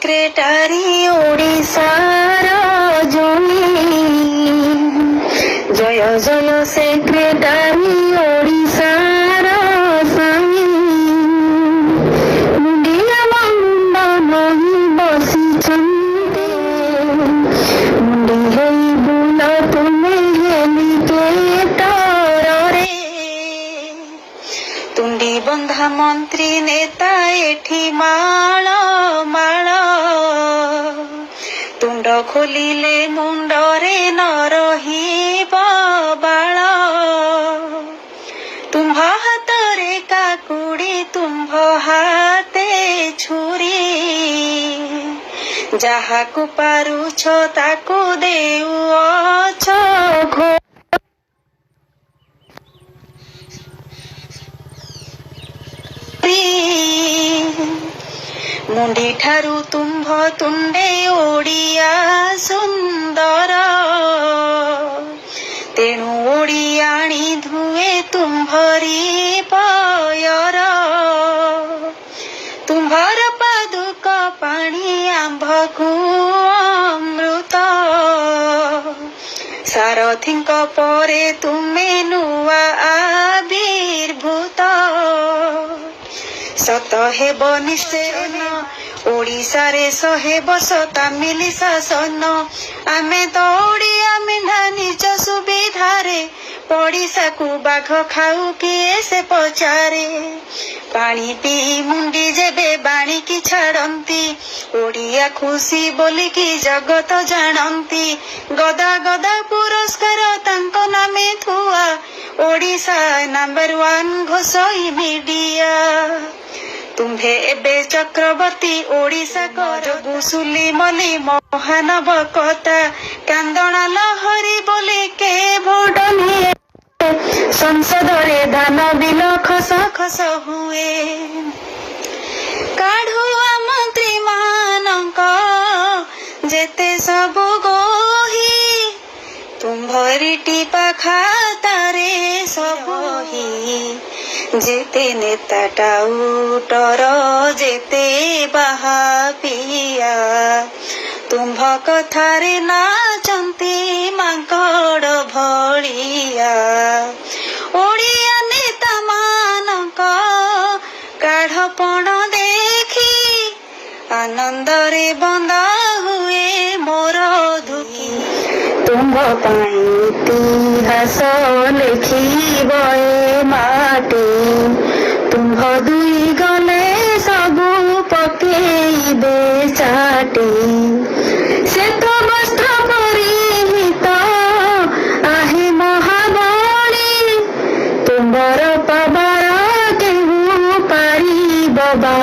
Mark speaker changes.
Speaker 1: secretary ओडिशार जमी जय जय सेक्रेटारी ओडिशार स्वामी मुंडिया मंड नहीं बसिछन्ते मुंडी हेई बुल तुमे हेलिकेटर रे तुंडी बंधा मंत्री नेता एठी माळ माळ तुंड खोलिले मुंडरे न रहिब बाळ तुम्भ हातरे काकुड़ी तुम्भ हाते छुरी जाहाकु पारुछ ताकु देउअछ घो मुंडी ठारू तुम्भ तुंडे ओडिया सुंदर तेणु ओडियाणी धुए तुम्भरी पयर तुम्भर पादुक पाणी आंभकु अमृत सारथिंक परे तुमे नुआ आविर्भूत सत हेब निश्चयन ओडिशा रे 100 वर्ष तामिली शासन आमे तो ओडिया मेढा निज सुविधा रे ओडिशा को बाघ खाऊ किए से पचारे पानी पी मुंडी जेबे बाणी की छाड़ती ओडिया खुशी बोली की जगत जानती गदा गदा पुरस्कार तांको नामे थुआ ओडिशा नंबर 1 घोषई मीडिया तुम्भे एबे चक्रवर्ती ओडिशा कर बुसुली मली महानव कथा कांदना लहरी बोली के भोट निये संसद रे दान बिल खस खस हुए काढ़ुआ मंत्री मानक जेते सबु गोही तुम्भरी टीपा खातारे सबही जेते नेता टाउटर जेते बाहा पिया तुम्भ कथारे नाचंती मांकड़ भलिया ओडिया नेता मानक काढ़पण देखी आनंदरे बंदा हुए मोर दुखी तुम्भ पाई इतिहास लिखिब ए माटी तुम्भ दुई गले सबु पकेइबे चाटी श्वेत वस्त्र परिहित आहे महाबली तुम्भर पवार केहू पारिब बा